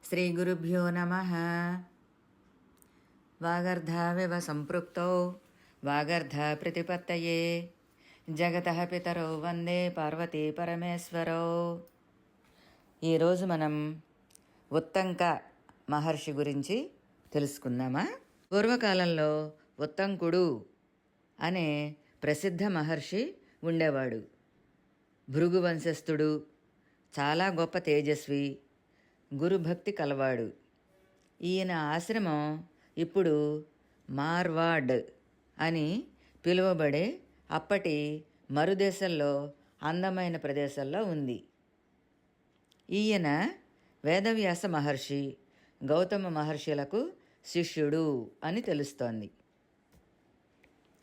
శ్రీగురుభ్యో నమః. వాగర్ధావివ సంపృక్తౌ వాగర్ధప్రతిపత్తయే జగతః పితరౌ వందే పార్వతీ పరమేశ్వరౌ. ఈరోజు మనం ఉత్తంక మహర్షి గురించి తెలుసుకుందామా. పూర్వకాలంలో ఉత్తంకుడు అనే ప్రసిద్ధ మహర్షి ఉండేవాడు. భృగు వంశస్థుడు, చాలా గొప్ప తేజస్వి, గురుభక్తి కలవాడు. ఈయన ఆశ్రమం ఇప్పుడు మార్వాడ్ అని పిలువబడే అప్పటి మరుదేశంలో అందమైన ప్రదేశంలో ఉంది. ఈయన వేదవ్యాస మహర్షి, గౌతమ మహర్షులకు శిష్యుడు అని తెలుస్తోంది.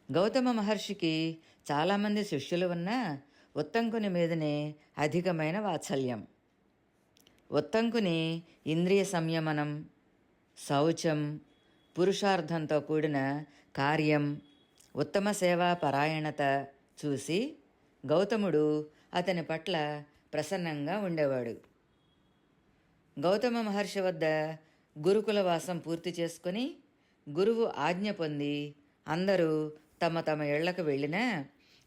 గౌతమ మహర్షికి చాలామంది శిష్యులు ఉన్నా ఉత్తంకుని మీదనే అధికమైన వాత్సల్యం. ఉత్తంకుని ఇంద్రియ సంయమనం, శౌచం, పురుషార్థంతో కూడిన కార్యం, ఉత్తమ సేవా పరాయణత చూసి గౌతముడు అతని పట్ల ప్రసన్నంగా ఉండేవాడు. గౌతమ మహర్షి వద్ద గురుకుల వాసం పూర్తి చేసుకుని గురువు ఆజ్ఞ పొంది అందరూ తమ తమ ఇళ్లకు వెళ్ళినా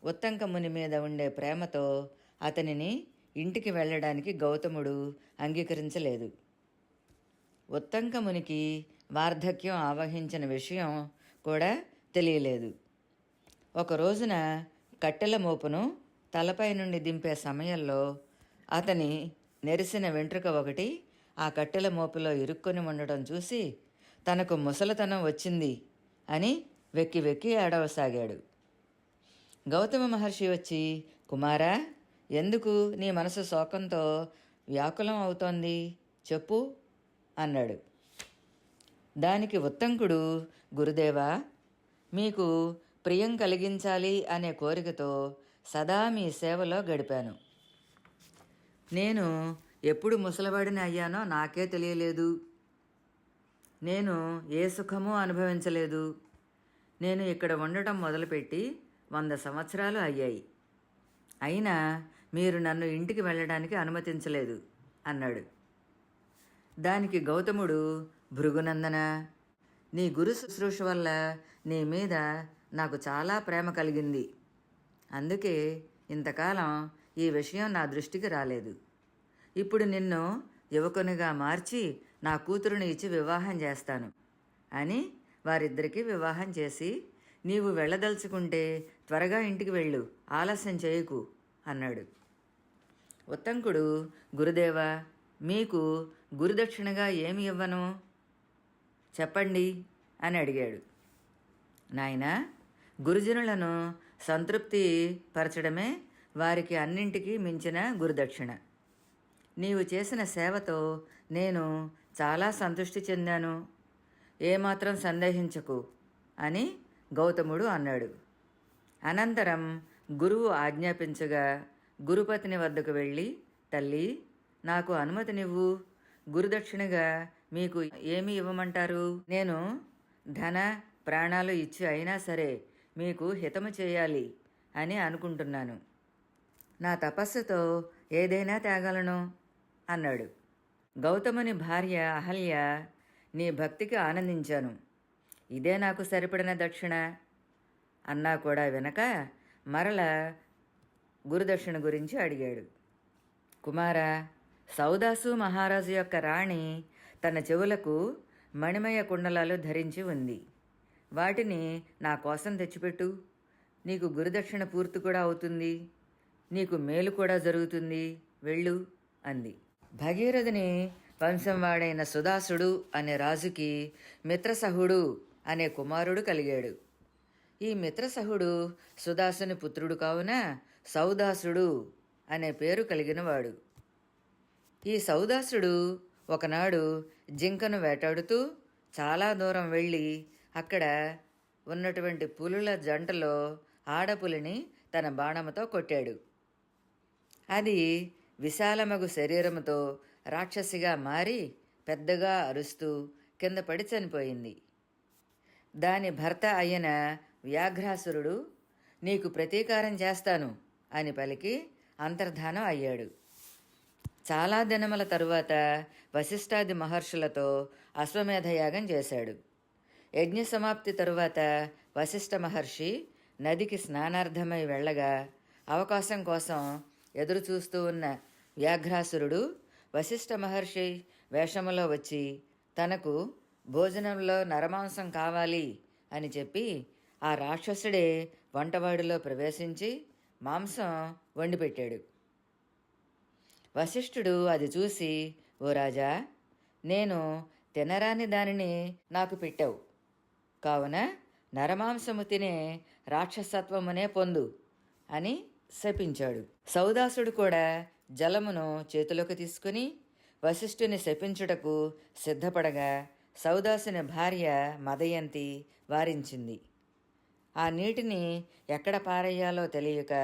ఉత్తంక ముని మీద ఉండే ప్రేమతో అతనిని ఇంటికి వెళ్ళడానికి గౌతముడు అంగీకరించలేదు. ఉత్తంక మునికి వార్ధక్యం ఆవహించిన విషయం కూడా తెలియలేదు. ఒక రోజున కట్టెల మోపును తలపై నుండి దింపే సమయంలో అతని నెరిసిన వెంట్రుక ఒకటి ఆ కట్టెల మోపులో ఇరుక్కొని ఉండటం చూసి తనకు ముసలితనం వచ్చింది అని వెక్కి వెక్కి ఏడవసాగాడు. గౌతమ మహర్షి వచ్చి, కుమారా, ఎందుకు నీ మనసు శోకంతో వ్యాకులం అవుతోంది, చెప్పు అన్నాడు. దానికి ఉత్తంకుడు, గురుదేవా, మీకు ప్రియం కలిగించాలి అనే కోరికతో సదా మీ సేవలో గడిపాను. నేను ఎప్పుడు ముసలివాడిని అయ్యానో నాకే తెలియలేదు. నేను ఏ సుఖమూ అనుభవించలేదు. నేను ఇక్కడ ఉండటం మొదలుపెట్టి 100 సంవత్సరాలు అయ్యాయి. అయినా మీరు నన్ను ఇంటికి వెళ్ళడానికి అనుమతించలేదు అన్నాడు. దానికి గౌతముడు, భృగునందన, నీ గురు శుశ్రూష వల్ల నీ మీద నాకు చాలా ప్రేమ కలిగింది. అందుకే ఇంతకాలం ఈ విషయం నా దృష్టికి రాలేదు. ఇప్పుడు నిన్ను యువకునిగా మార్చి నా కూతురుని ఇచ్చి వివాహం చేస్తాను అని వారిద్దరికీ వివాహం చేసి, నీవు వెళ్ళదలుచుకుంటే త్వరగా ఇంటికి వెళ్ళు, ఆలస్యం చేయకు అన్నాడు. ఉత్తంకుడు, గురుదేవా, మీకు గురుదక్షిణగా ఏమి ఇవ్వను చెప్పండి అని అడిగాడు. నాయనా, గురుజనులను సంతృప్తి పరచడమే వారికి అన్నింటికీ మించిన గురుదక్షిణ. నీవు చేసిన సేవతో నేను చాలా సంతృష్టి చెందాను, ఏమాత్రం సందేహించకు అని గౌతముడు అన్నాడు. అనంతరం గురువు ఆజ్ఞాపించగా గురుపతిని వద్దకు వెళ్ళి, తల్లి, నాకు అనుమతినివ్వు, గురుదక్షిణగా మీకు ఏమి ఇవ్వమంటారు? నేను ధన ప్రాణాలు ఇచ్చి అయినా సరే మీకు హితము చేయాలి అని అనుకుంటున్నాను. నా తపస్సుతో ఏదైనా తేగలను అన్నాడు. గౌతముని భార్య అహల్య, నీ భక్తికి ఆనందించాను, ఇదే నాకు సరిపడిన దక్షిణ అన్నా కూడా వినక మరల గురుదక్షిణ గురించి అడిగాడు. కుమారా, సౌదాసు మహారాజు యొక్క రాణి తన చెవులకు మణిమయ కుండలాలు ధరించి ఉంది. వాటిని నా కోసం తెచ్చిపెట్టు, నీకు గురుదక్షిణ పూర్తి కూడా అవుతుంది, నీకు మేలు కూడా జరుగుతుంది, వెళ్ళు అంది. భగీరథుని వంశం వాడైన సుదాసుడు అనే రాజుకి మిత్రసహుడు అనే కుమారుడు కలిగాడు. ఈ మిత్రసహుడు సుదాసుని పుత్రుడు కావున సౌదాసుడు అనే పేరు కలిగినవాడు. ఈ సౌదాసుడు ఒకనాడు జింకను వేటాడుతూ చాలా దూరం వెళ్ళి అక్కడ ఉన్నటువంటి పులుల జంటలో ఆడపులిని తన బాణముతో కొట్టాడు. అది విశాలమగు శరీరముతో రాక్షసిగా మారి పెద్దగా అరుస్తూ కింద పడి చనిపోయింది. దాని భర్త అయిన వ్యాఘ్రాసురుడు, నీకు ప్రతీకారం చేస్తాను అని పలికి అంతర్ధానం అయ్యాడు. చాలా దినముల తరువాత వశిష్ఠాది మహర్షులతో అశ్వమేధ యాగం చేశాడు. యజ్ఞ సమాప్తి తరువాత వశిష్ఠ మహర్షి నదికి స్నానార్థమై వెళ్ళగా అవకాశం కోసం ఎదురుచూస్తూ ఉన్న వ్యాఘ్రాసురుడు వశిష్ఠ మహర్షి వేషములో వచ్చి తనకు భోజనంలో నరమాంసం కావాలి అని చెప్పి ఆ రాక్షసుడే వంటవాడిలో ప్రవేశించి మాంసం వండిపెట్టాడు. వశిష్ఠుడు అది చూసి, ఓ రాజా, నేను తినరాని దానిని నాకు పెట్టావు, కావున నరమాంసము తినే రాక్షసత్వమునే పొందు అని శపించాడు. సౌదాసుడు కూడా జలమును చేతిలోకి తీసుకుని వశిష్ఠుని శపించుటకు సిద్ధపడగా సౌదాసుని భార్య మదయంతి వారించింది. ఆ నీటిని ఎక్కడ పారేయాలో తెలియక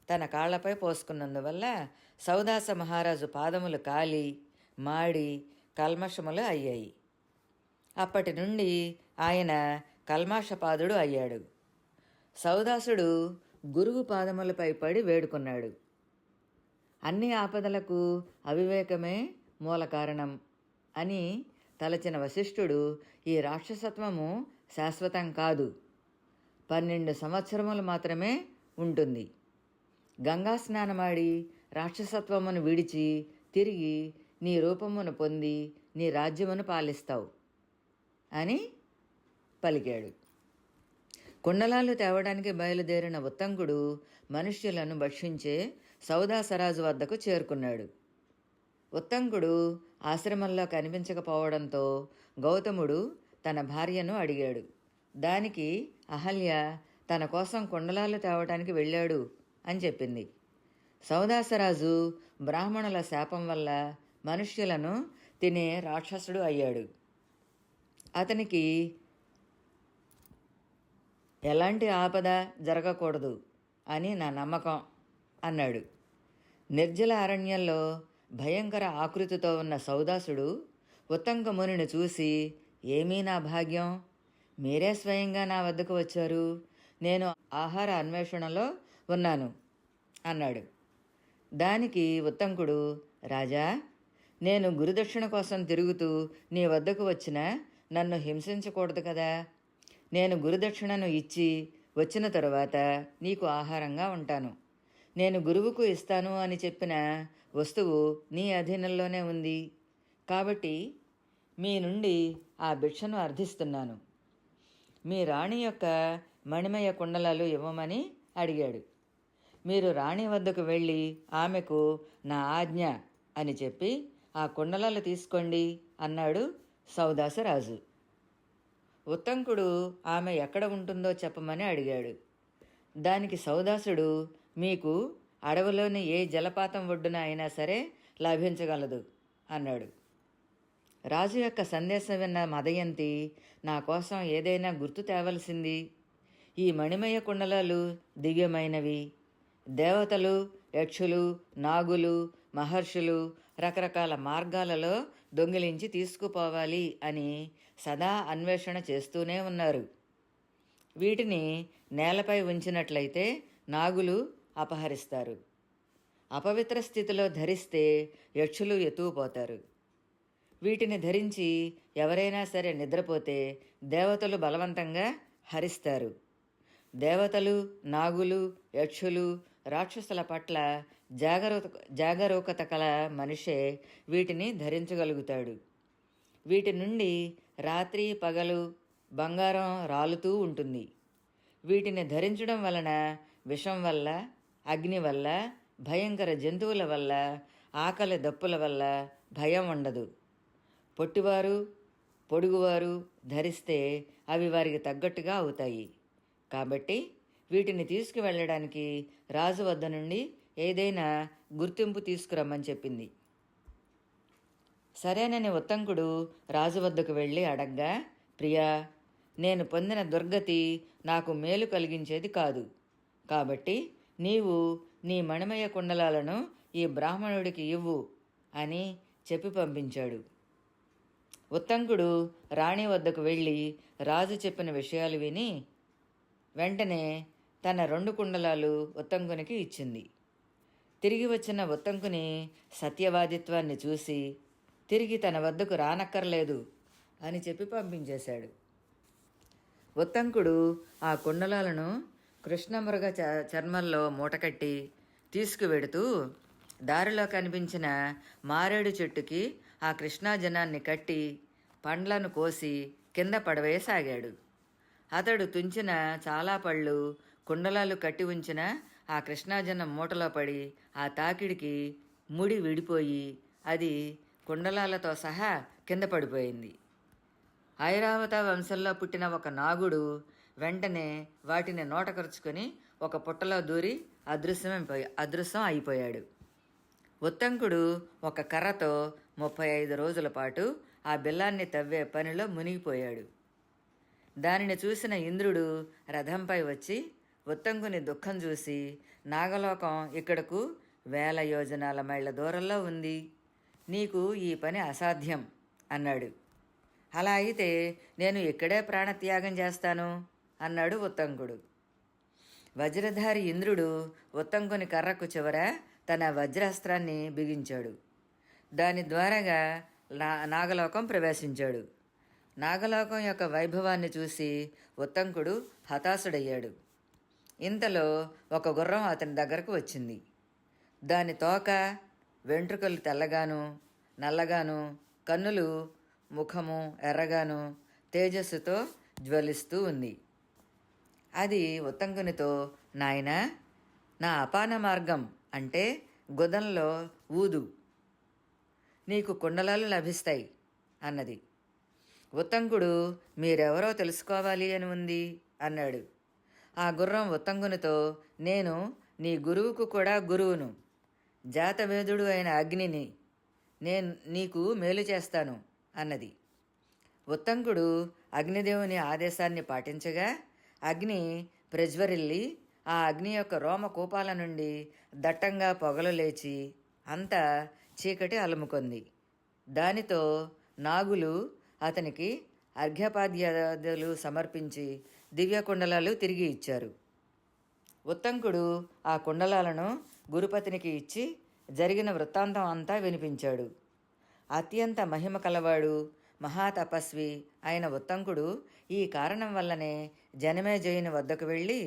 తన కాళ్లపై పోసుకున్నందువల్ల సౌదాస మహారాజు పాదములు కాలి మాడి కల్మషములు అయ్యాయి. అప్పటి నుండి ఆయన కల్మాషపాదుడు అయ్యాడు. సౌదాసుడు గురువు పాదములపై పడి వేడుకున్నాడు. అన్ని ఆపదలకు అవివేకమే మూల కారణం అని తలచిన వశిష్ఠుడు, ఈ రాక్షసత్వము శాశ్వతం కాదు, 12 సంవత్సరములు మాత్రమే ఉంటుంది. గంగా స్నానమాడి రాక్షసత్వమును విడిచి తిరిగి నీ రూపమును పొంది నీ రాజ్యమును పాలిస్తావు అని పలికాడు. కుండలాలు తేవడానికి బయలుదేరిన ఉత్తంకుడు మనుష్యులను భక్షించే సౌదాసరాజు వద్దకు చేరుకున్నాడు. ఉత్తంకుడు ఆశ్రమంలో కనిపించకపోవడంతో గౌతముడు తన భార్యను అడిగాడు. దానికి అహల్య తన కోసం కుండలాలు తేవటానికి వెళ్ళాడు అని చెప్పింది. సౌదాసరాజు బ్రాహ్మణుల శాపం వల్ల మనుష్యులను తినే రాక్షసుడు అయ్యాడు. అతనికి ఎలాంటి ఆపద జరగకూడదు అని నా నమ్మకం అన్నాడు. నిర్జల అరణ్యంలో భయంకర ఆకృతితో ఉన్న సౌదాసుడు ఉత్తంకమునిని చూసి, ఏమీ నా భాగ్యం, మీరే స్వయంగా నా వద్దకు వచ్చారు, నేను ఆహార అన్వేషణలో ఉన్నాను అన్నాడు. దానికి ఉత్తంకుడు, రాజా, నేను గురుదక్షిణ కోసం తిరుగుతూ నీ వద్దకు వచ్చినా నన్ను హింసించకూడదు కదా. నేను గురుదక్షిణను ఇచ్చి వచ్చిన తరువాత నీకు ఆహారంగా ఉంటాను. నేను గురువుకు ఇస్తాను అని చెప్పిన వస్తువు నీ అధీనంలోనే ఉంది కాబట్టి మీ నుండి ఆ భిక్షను అర్థిస్తున్నాను. మీ రాణి యొక్క మణిమయ కుండలాలు ఇవ్వమని అడిగాడు. మీరు రాణి వద్దకు వెళ్ళి ఆమెకు నా ఆజ్ఞ అని చెప్పి ఆ కుండలాలు తీసుకోండి అన్నాడు సౌదాసరాజు. ఉత్తంకుడు ఆమె ఎక్కడ ఉంటుందో చెప్పమని అడిగాడు. దానికి సౌదాసుడు, మీకు అడవిలోని ఏ జలపాతం ఒడ్డున అయినా సరే లభించగలదు అన్నాడు. రాజు యొక్క సందేశం విన్న మదయంతి, నా కోసం ఏదైనా గుర్తు తేవలసింది. ఈ మణిమయ కుండలాలు దివ్యమైనవి. దేవతలు, యక్షులు, నాగులు, మహర్షులు రకరకాల మార్గాలలో దొంగిలించి తీసుకుపోవాలి అని సదా అన్వేషణ చేస్తూనే ఉన్నారు. వీటిని నేలపై ఉంచినట్లయితే నాగులు అపహరిస్తారు. అపవిత్ర స్థితిలో ధరిస్తే యక్షులు ఎత్తుకుపోతారు. వీటిని ధరించి ఎవరైనా సరే నిద్రపోతే దేవతలు బలవంతంగా హరిస్తారు. దేవతలు, నాగులు, యక్షులు, రాక్షసుల పట్ల జాగరూకత కల మనిషే వీటిని ధరించగలుగుతాడు. వీటి నుండి రాత్రి పగలు బంగారం రాలుతూ ఉంటుంది. వీటిని ధరించడం వలన విషం వల్ల, అగ్ని వల్ల, భయంకర జంతువుల వల్ల, ఆకలి దప్పుల వల్ల భయం ఉండదు. పొట్టివారు, పొడుగువారు ధరిస్తే అవి వారికి తగ్గట్టుగా అవుతాయి. కాబట్టి వీటిని తీసుకువెళ్ళడానికి రాజు వద్ద నుండి ఏదైనా గుర్తింపు తీసుకురమ్మని చెప్పింది. సరేనని ఉత్తంకుడు రాజు వద్దకు వెళ్ళి అడగ్గా, ప్రియా, నేను పొందిన దుర్గతి నాకు మేలు కలిగించేది కాదు. కాబట్టి నీవు నీ మణిమయ కుండలాలను ఈ బ్రాహ్మణుడికి ఇవ్వు అని చెప్పి పంపించాడు. ఉత్తంకుడు రాణి వద్దకు వెళ్ళి రాజు చెప్పిన విషయాలు విని వెంటనే తన 2 కుండలాలు ఉత్తంకునికి ఇచ్చింది. తిరిగి వచ్చిన ఉత్తంకుని సత్యవాదిత్వాన్ని చూసి తిరిగి తన వద్దకు రానక్కర్లేదు అని చెప్పి పంపించేశాడు. ఉత్తంకుడు ఆ కుండలాలను కృష్ణమృగ చర్మంలో మూటకట్టి తీసుకువెడుతూ దారిలో కనిపించిన మారేడు చెట్టుకి ఆ కృష్ణాజనాన్ని కట్టి పండ్లను కోసి కింద పడవేయసాగాడు. అతడు తుంచిన చాలా పళ్ళు కుండలాలు కట్టి ఉంచిన ఆ కృష్ణాజనం మూటలో పడి ఆ తాకిడికి ముడి విడిపోయి అది కుండలాలతో సహా కింద పడిపోయింది. ఐరావత వంశంలో పుట్టిన ఒక నాగుడు వెంటనే వాటిని నోటకరుచుకొని ఒక పుట్టలో దూరి అదృశ్యం అయిపోయాడు. ఉత్తంకుడు ఒక కర్రతో 35 రోజుల పాటు ఆ బిల్లాన్ని తవ్వే పనిలో మునిగిపోయాడు. దానిని చూసిన ఇంద్రుడు రథంపై వచ్చి ఉత్తంకుని దుఃఖం చూసి, నాగలోకం ఇక్కడకు 1000 యోజనాల మైళ్ళ దూరంలో ఉంది, నీకు ఈ పని అసాధ్యం అన్నాడు. అలా అయితే నేను ఇక్కడే ప్రాణత్యాగం చేస్తాను అన్నాడు ఉత్తంకుడు. వజ్రధారి ఇంద్రుడు ఉత్తంకుని కర్రకు చివర తన వజ్రాస్త్రాన్ని బిగించాడు. దాని ద్వారాగా నాగలోకం ప్రవేశించాడు. నాగలోకం యొక్క వైభవాన్ని చూసి ఉత్తంకుడు హతాశుడయ్యాడు. ఇంతలో ఒక గుర్రం అతని దగ్గరకు వచ్చింది. దాని తోక, వెంట్రుకలు తెల్లగాను నల్లగాను, కన్నులు, ముఖము ఎర్రగాను తేజస్సుతో జ్వలిస్తూ ఉంది. అది ఉత్తంకునితో, నాయనా, నా అపాన మార్గం అంటే గుదంలో ఊదు, నీకు కుండలాలు లభిస్తాయి అన్నది. ఉత్తంకుడు, మీరెవరో తెలుసుకోవాలి అని ఉంది అన్నాడు. ఆ గుర్రం ఉత్తంకునితో, నేను నీ గురువుకు కూడా గురువును, జాతవేదుడు అయిన అగ్నిని, నేను నీకు మేలు చేస్తాను అన్నది. ఉత్తంకుడు అగ్నిదేవుని ఆదేశాన్ని పాటించగా అగ్ని ప్రజ్వరిల్లి ఆ అగ్ని యొక్క రోమకూపాల నుండి దట్టంగా పొగలు లేచి అంతా చీకటి అలుముకొంది. దానితో నాగులు అతనికి అర్ఘ్యపాద్యాదులు సమర్పించి దివ్య కుండలాలు తిరిగి ఇచ్చారు. ఉత్తంకుడు ఆ కుండలాలను గురుపతినికి ఇచ్చి జరిగిన వృత్తాంతం అంతా వినిపించాడు. అత్యంత మహిమ కలవాడు, మహాతపస్వి అయిన ఉత్తంకుడు ఈ కారణం వల్లనే జనమేజయుని వద్దకు వెళ్ళి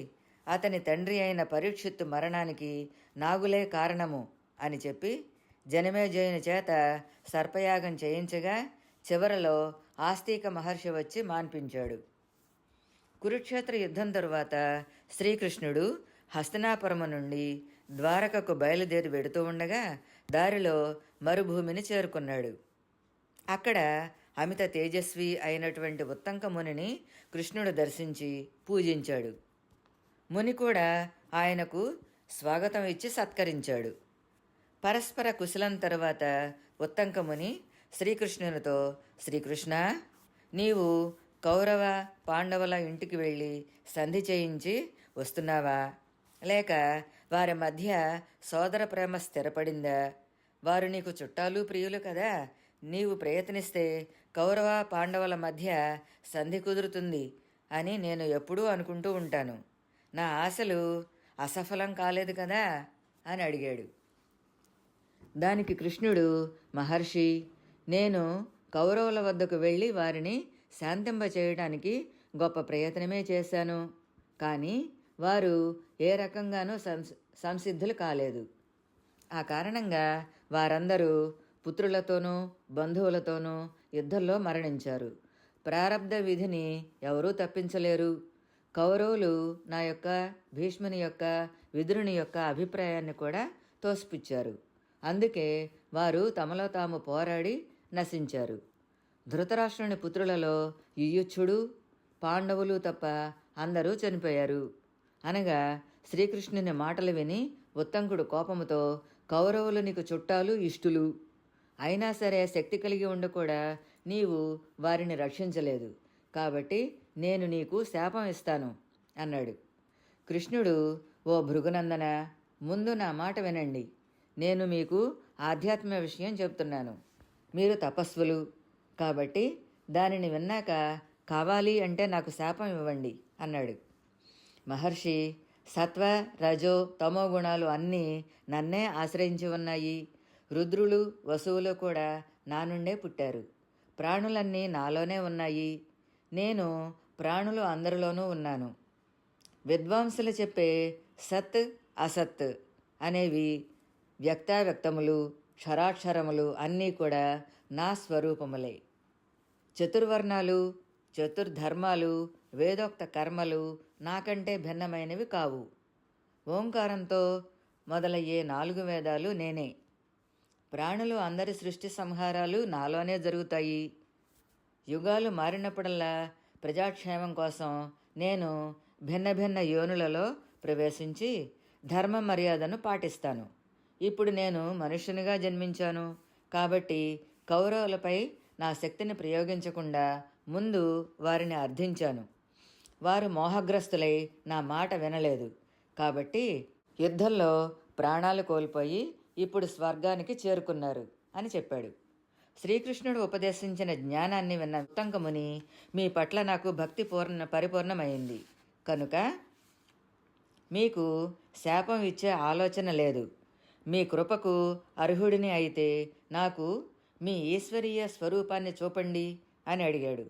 అతని తండ్రి అయిన పరీక్షిత్తు మరణానికి నాగులే కారణము అని చెప్పి జనమేజయుని చేత సర్పయాగం చేయించగా చివరలో ఆస్తిక మహర్షి వచ్చి మాన్పించాడు. కురుక్షేత్ర యుద్ధం తరువాత శ్రీకృష్ణుడు హస్తినాపురము నుండి ద్వారకకు బయలుదేరి వెడుతూ ఉండగా దారిలో మరుభూమిని చేరుకున్నాడు. అక్కడ అమిత తేజస్వి అయినటువంటి ఉత్తంక మునిని కృష్ణుడు దర్శించి పూజించాడు. ముని కూడా ఆయనకు స్వాగతం ఇచ్చి సత్కరించాడు. పరస్పర కుశలం తరువాత ఉత్తంక ముని శ్రీకృష్ణునితో, శ్రీకృష్ణ, నీవు కౌరవ పాండవుల ఇంటికి వెళ్ళి సంధి చేయించి వస్తున్నావా, లేక వారి మధ్య సోదర ప్రేమ స్థిరపడిందా? వారు నీకు చుట్టాలు ప్రియులు కదా, నీవు ప్రయత్నిస్తే కౌరవ పాండవుల మధ్య సంధి కుదురుతుంది అని నేను ఎప్పుడూ అనుకుంటూ ఉంటాను. నా ఆశలు అసఫలం కాలేదు కదా అని అడిగాడు. దానికి కృష్ణుడు, మహర్షి, నేను కౌరవుల వద్దకు వెళ్ళి వారిని శాంతింపచేయడానికి గొప్ప ప్రయత్నమే చేశాను, కానీ వారు ఏ రకంగానూ సంసిద్ధులు కాలేదు. ఆ కారణంగా వారందరూ పుత్రులతోనూ బంధువులతోనూ యుద్ధంలో మరణించారు. ప్రారబ్ధ విధిని ఎవరూ తప్పించలేరు. కౌరవులు నా యొక్క, భీష్ముని యొక్క, విదురుని యొక్క అభిప్రాయాన్ని కూడా తోసిపుచ్చారు. అందుకే వారు తమలో తాము పోరాడి నశించారు. ధృతరాష్ట్రుని పుత్రులలో యుయుచ్చుడు, పాండవులు తప్ప అందరూ చనిపోయారు అనగా శ్రీకృష్ణుని మాటలు విని ఉత్తంకుడు కోపముతో, కౌరవులు నీకు చుట్టాలు, ఇష్టులు, అయినా సరే శక్తి కలిగి ఉండి కూడా నీవు వారిని రక్షించలేదు, కాబట్టి నేను నీకు శాపం ఇస్తాను అన్నాడు. కృష్ణుడు, ఓ భృగునందన, ముందు నా మాట వినండి. నేను మీకు ఆధ్యాత్మిక విషయం చెప్తున్నాను. మీరు తపస్సులు కాబట్టి దానిని విన్నాక కావాలి అంటే నాకు శాపం ఇవ్వండి అన్నాడు. మహర్షి, సత్వ రజో తమో గుణాలు అన్నీ నన్నే ఆశ్రయించి ఉన్నాయి. రుద్రులు వసువులు కూడా నా నుండే పుట్టారు. ప్రాణులన్నీ నాలోనే ఉన్నాయి. నేను ప్రాణులు అందరిలోనూ ఉన్నాను. విద్వాంసులు చెప్పే సత్ అసత్ అనేవి వ్యక్తావ్యక్తములు క్షరాక్షరములు అన్నీ కూడా నా స్వరూపములే. చతుర్వర్ణాలు చతుర్ధర్మాలు వేదోక్త కర్మలు నాకంటే భిన్నమైనవి కావు. ఓంకారంతో మొదలయ్యే 4 వేదాలు నేనే. ప్రాణులు అందరి సృష్టి సంహారాలు నాలోనే జరుగుతాయి. యుగాలు మారినప్పుడల్లా ప్రజాక్షేమం కోసం నేను భిన్న భిన్న యోనులలో ప్రవేశించి ధర్మ మర్యాదను పాటిస్తాను. ఇప్పుడు నేను మనుష్యునిగా జన్మించాను కాబట్టి కౌరవులపై నా శక్తిని ప్రయోగించకుండా ముందు వారిని అర్థించాను. వారు మోహగ్రస్తులై నా మాట వినలేదు కాబట్టి యుద్ధంలో ప్రాణాలు కోల్పోయి ఇప్పుడు స్వర్గానికి చేరుకున్నారు అని చెప్పాడు. శ్రీకృష్ణుడు ఉపదేశించిన జ్ఞానాన్ని విన్న ఉత్తంకముని, మీ పట్ల నాకు భక్తి పరిపూర్ణమైంది కనుక మీకు శాపం ఇచ్చే ఆలోచన లేదు. మీ కృపకు అర్హుడిని అయితే నాకు మీ ఈశ్వరీయ స్వరూపాన్ని చూపండి అని అడిగాడు.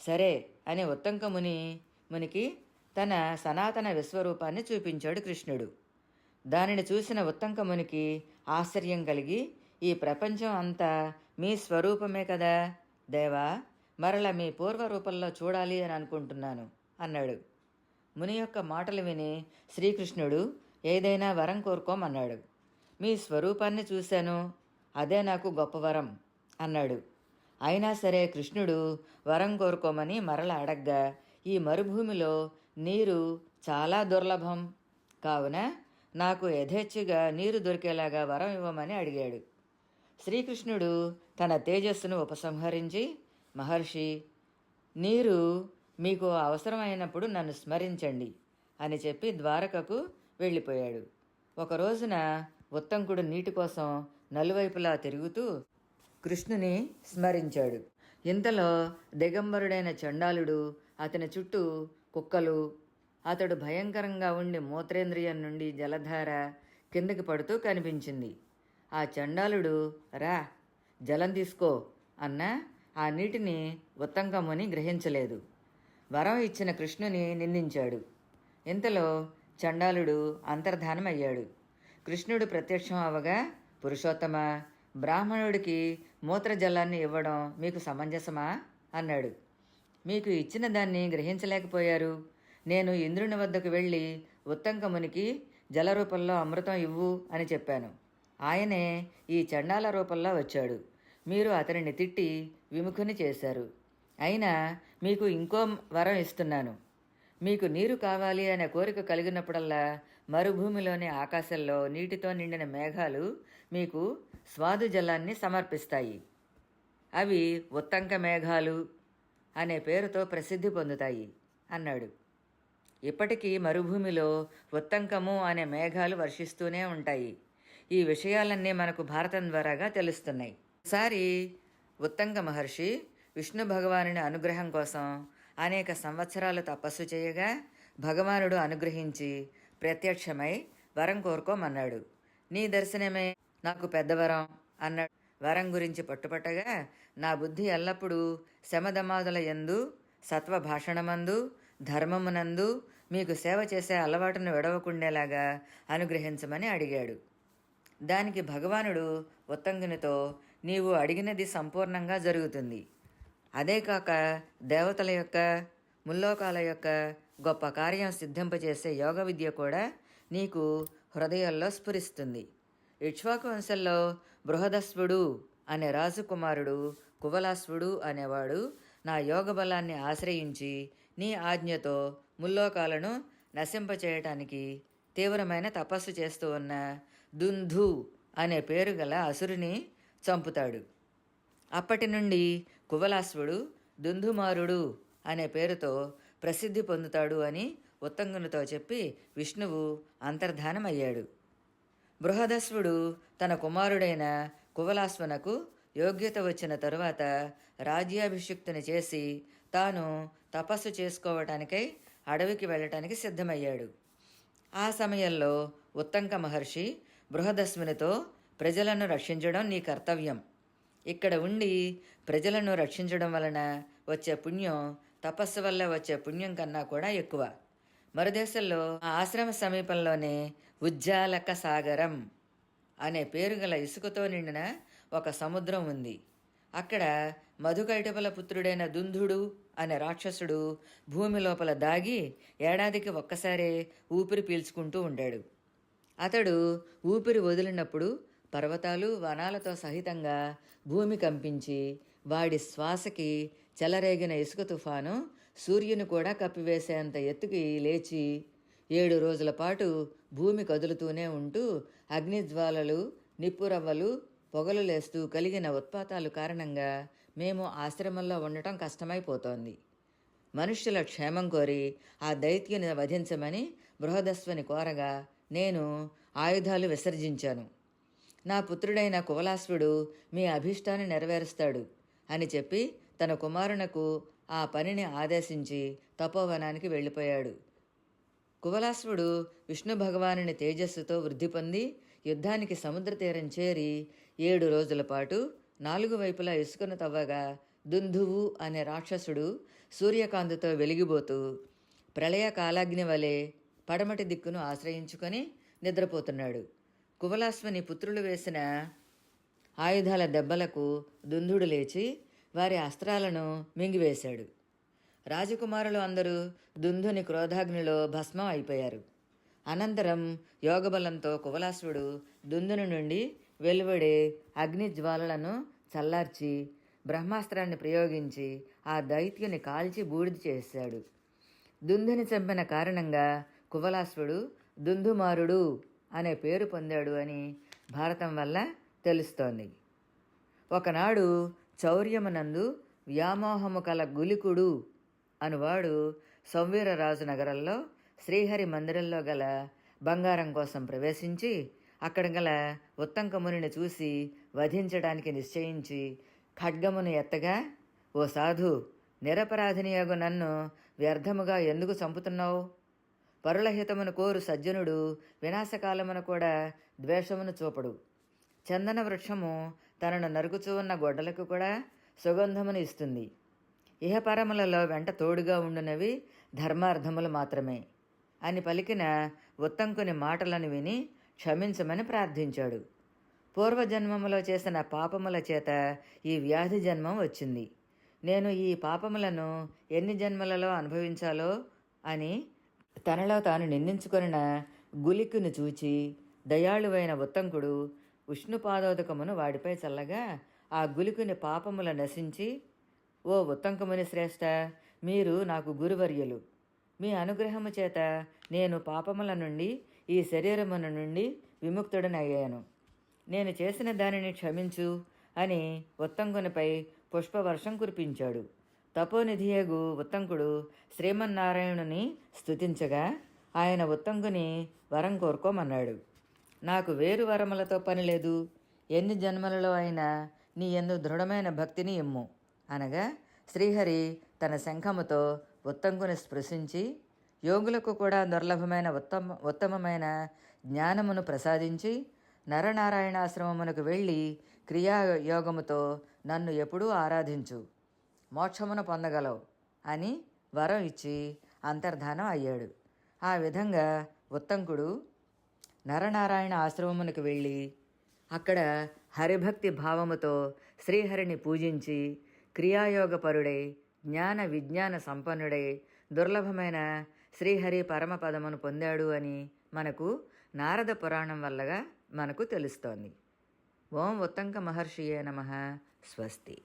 సరే అని ఉత్తంకమునికి తన సనాతన విశ్వరూపాన్ని చూపించాడు కృష్ణుడు. దానిని చూసిన ఉత్తంకమునికి ఆశ్చర్యం కలిగి, ఈ ప్రపంచం అంతా మీ స్వరూపమే కదా దేవా, మరల మీ పూర్వరూపంలో చూడాలి అని అనుకుంటున్నాను అన్నాడు. ముని యొక్క మాటలు విని శ్రీకృష్ణుడు ఏదైనా వరం కోరుకోమన్నాడు. మీ స్వరూపాన్ని చూశాను, అదే నాకు గొప్ప వరం అన్నాడు. అయినా సరే కృష్ణుడు వరం కోరుకోమని మరల అడగ్గా, ఈ మరుభూమిలో నీరు చాలా దుర్లభం కావున నాకు యథేచ్ఛగా నీరు దొరికేలాగా వరం ఇవ్వమని అడిగాడు. శ్రీకృష్ణుడు తన తేజస్సును ఉపసంహరించి, మహర్షి, నీరు మీకు అవసరమైనప్పుడు నన్ను స్మరించండి అని చెప్పి ద్వారకకు వెళ్ళిపోయాడు. ఒక రోజున ఉత్తంకుడు నీటి కోసం నలువైపులా తిరుగుతూ కృష్ణుని స్మరించాడు. ఇంతలో దిగంబరుడైన చండాలుడు, అతని చుట్టూ కుక్కలు, అతడు భయంకరంగా ఉండి మూత్రేంద్రియం నుండి జలధార కిందకి పడుతూ కనిపించింది. ఆ చండాలుడు, రా జలం తీసుకో అన్న ఆ నీటిని ఉత్తంకముని గ్రహించలేదు. వరం ఇచ్చిన కృష్ణుని నిందించాడు. ఇంతలో చండాలుడు అంతర్ధానమయ్యాడు. కృష్ణుడు ప్రత్యక్షం అవగా, పురుషోత్తమ, బ్రాహ్మణుడికి మూత్రజలాన్ని ఇవ్వడం మీకు సమంజసమా అన్నాడు. మీకు ఇచ్చిన దాన్ని గ్రహించలేకపోయారు. నేను ఇంద్రుని వద్దకు వెళ్ళి ఉత్తంకమునికి జలరూపంలో అమృతం ఇవ్వు అని చెప్పాను. ఆయనే ఈ చండాల రూపంలో వచ్చాడు. మీరు అతనిని తిట్టి విముఖుని చేశారు. అయినా మీకు ఇంకో వరం ఇస్తున్నాను. మీకు నీరు కావాలి అనే కోరిక కలిగినప్పుడల్లా మరుభూమిలోని ఆకాశంలో నీటితో నిండిన మేఘాలు మీకు స్వాదు జలాన్ని సమర్పిస్తాయి. అవి ఉత్తంక మేఘాలు అనే పేరుతో ప్రసిద్ధి పొందుతాయి అన్నాడు. ఇప్పటికీ మరుభూమిలో ఉత్తంకము అనే మేఘాలు వర్షిస్తూనే ఉంటాయి. ఈ విషయాలన్నీ మనకు భారతం ద్వారాగా తెలుస్తున్నాయి. ఒకసారి ఉత్తంక మహర్షి విష్ణు భగవానుని అనుగ్రహం కోసం అనేక సంవత్సరాలు తపస్సు చేయగా భగవానుడు అనుగ్రహించి ప్రత్యక్షమై వరం కోరుకోమన్నాడు. నీ దర్శనమే నాకు పెద్ద వరం అన్నాడు. వరం గురించి పట్టుపట్టగా, నా బుద్ధి ఎల్లప్పుడూ శమధమాదుల యందు, సత్వ భాషణమందు, ధర్మమునందు మీకు సేవ చేసే అలవాటును విడవకుండేలాగా అనుగ్రహించమని అడిగాడు. దానికి భగవానుడు ఉత్తంకునితో, నీవు అడిగినది సంపూర్ణంగా జరుగుతుంది. అదే కాక దేవతల యొక్క, ముల్లోకాల యొక్క గొప్ప కార్యం సిద్ధింపచేసే యోగ విద్య కూడా నీకు హృదయాల్లో స్ఫురిస్తుంది. ఇక్ష్వాకు వంశంలో బృహదస్వుడు అనే రాజకుమారుడు కువలాస్వుడు అనేవాడు నా యోగ బలాన్ని ఆశ్రయించి నీ ఆజ్ఞతో ముల్లోకాలను నశింపచేయటానికి తీవ్రమైన తపస్సు చేస్తూ ఉన్న దుంధు అనే పేరు గల అసురుని చంపుతాడు. అప్పటి నుండి కువలాస్వుడు దుంధుమారుడు అనే పేరుతో ప్రసిద్ధి పొందుతాడు అని ఉత్తంకునితో చెప్పి విష్ణువు అంతర్ధానమయ్యాడు. బృహదస్వుడు తన కుమారుడైన కువలాస్వనకు యోగ్యత వచ్చిన తరువాత రాజ్యాభిషిక్తుని చేసి తాను తపస్సు చేసుకోవటానికై అడవికి వెళ్ళటానికి సిద్ధమయ్యాడు. ఆ సమయంలో ఉత్తంక మహర్షి బృహదస్మునితో, ప్రజలను రక్షించడం నీ కర్తవ్యం. ఇక్కడ ఉండి ప్రజలను రక్షించడం వలన వచ్చే పుణ్యం తపస్సు వల్ల వచ్చే పుణ్యం కన్నా కూడా ఎక్కువ. మరుదేశంలో ఆ ఆశ్రమ సమీపంలోనే ఉజ్జాలక సాగరం అనే పేరు గల ఇసుకతో నిండిన ఒక సముద్రం ఉంది. అక్కడ మధుకైటపల పుత్రుడైన దుందుడు అనే రాక్షసుడు భూమి లోపల దాగి ఏడాదికి ఒక్కసారే ఊపిరి పీల్చుకుంటూ ఉంటాడు. అతడు ఊపిరి వదిలినప్పుడు పర్వతాలు వనాలతో సహితంగా భూమి కంపించి వాడి శ్వాసకి చెలరేగిన ఇసుక తుఫాను సూర్యుని కూడా కప్పివేసేంత ఎత్తుకి లేచి 7 రోజుల పాటు భూమి కదులుతూనే ఉంటూ అగ్నిజ్వాలలు, నిప్పురవ్వలు, పొగలు లేస్తూ కలిగిన ఉత్పాతాలు కారణంగా మేము ఆశ్రమంలో ఉండటం కష్టమైపోతోంది. మనుష్యుల క్షేమం కోరి ఆ దైత్యుని వధించమని బృహదస్వని కోరగా నేను ఆయుధాలు విసర్జించాను. నా పుత్రుడైన కువలాశ్వుడు మీ అభీష్టాన్ని నెరవేరుస్తాడు అని చెప్పి తన కుమారునకు ఆ పనిని ఆదేశించి తపోవనానికి వెళ్ళిపోయాడు. కువలాశ్వుడు విష్ణు భగవానుని తేజస్సుతో వృద్ధి పొంది యుద్ధానికి సముద్ర తీరం చేరి 7 రోజుల పాటు 4 వైపులా ఇసుకను తవ్వగా దుందువు అనే రాక్షసుడు సూర్యకాంతితో వెలిగిపోతూ ప్రళయ కాలాగ్ని వలె పడమటి దిక్కును ఆశ్రయించుకొని నిద్రపోతున్నాడు. కువలాశ్వని పుత్రులు వేసిన ఆయుధాల దెబ్బలకు దుందుడు లేచి వారి అస్త్రాలను మింగివేశాడు. రాజకుమారులు అందరూ దుందుని క్రోధాగ్నిలో భస్మం అయిపోయారు. అనంతరం యోగబలంతో కువలాశ్వుడు దుందుని నుండి వెలువడే అగ్నిజ్వాలలను చల్లార్చి బ్రహ్మాస్త్రాన్ని ప్రయోగించి ఆ దైత్యుని కాల్చి బూడిద చేశాడు. దుందుని చంపిన కారణంగా కువలాశ్వుడు దుందుమారుడు అనే పేరు పొందాడు అని భారతం వల్ల తెలుస్తోంది. ఒకనాడు చౌర్యమునందు వ్యామోహము కల గులికుడు అనువాడు సౌవీరరాజు నగరంలో శ్రీహరి మందిరంలో గల బంగారం కోసం ప్రవేశించి అక్కడ గల ఉత్తంకమునిని చూసి వధించడానికి నిశ్చయించి ఖడ్గమును ఎత్తగా, ఓ సాధు, నిరపరాధినియగు నన్ను వ్యర్థముగా ఎందుకు చంపుతున్నావు? పరుల హితమును కోరు సజ్జనుడు వినాశకాలమున కూడా ద్వేషమును చూపడు. చందన వృక్షము తనను నరుకుచూ ఉన్న గొడ్డలకు కూడా సుగంధమును ఇస్తుంది. ఇహపరములలో వెంట తోడుగా ఉండునవి ధర్మార్థములు మాత్రమే అని పలికిన ఉత్తంకుని మాటలను విని క్షమించమని ప్రార్థించాడు. పూర్వజన్మములో చేసిన పాపముల చేత ఈ వ్యాధి జన్మం వచ్చింది. నేను ఈ పాపములను ఎన్ని జన్మలలో అనుభవించాలో అని తనలో తాను నిందించుకొనిన గులికును చూచి దయాళువైన ఉత్తంకుడు విష్ణుపాదోదకమును వాడిపై చల్లగా ఆ గులికుని పాపముల నశించి, ఓ ఉత్తంకముని శ్రేష్ఠ, మీరు నాకు గురువర్యులు. మీ అనుగ్రహము చేత నేను పాపముల నుండి ఈ శరీరమున నుండి విముక్తుడనయ్యాను. నేను చేసిన దానిని క్షమించు అని ఉత్తంకునిపై పుష్పవర్షం కురిపించాడు. తపోనిధియగు ఉత్తంకుడు శ్రీమన్నారాయణుని స్తుతించగా ఆయన ఉత్తంకుని వరం కోరుకోమన్నాడు. నాకు వేరు వరములతో పని లేదు, ఎన్ని జన్మలలో అయినా నీ యందు దృఢమైన భక్తిని ఇమ్ము అనగా శ్రీహరి తన శంఖముతో ఉత్తంకుని స్పృశించి యోగులకు కూడా దుర్లభమైన ఉత్తమమైన జ్ఞానమును ప్రసాదించి నరనారాయణాశ్రమమునకు వెళ్ళి క్రియాయోగముతో నన్ను ఎప్పుడూ ఆరాధించు, మోక్షమును పొందగలవు అని వరం ఇచ్చి అంతర్ధానం అయ్యాడు. ఆ విధంగా ఉత్తంకుడు నరనారాయణ ఆశ్రమమునకు వెళ్ళి అక్కడ హరిభక్తి భావముతో శ్రీహరిని పూజించి క్రియాయోగపరుడై జ్ఞాన విజ్ఞాన సంపన్నుడై దుర్లభమైన శ్రీహరి పరమపదమును పొందాడు అని మనకు నారద పురాణం వల్లగా మనకు తెలుస్తోంది. ఓం ఉత్తంక మహర్షియే నమః. స్వస్తి.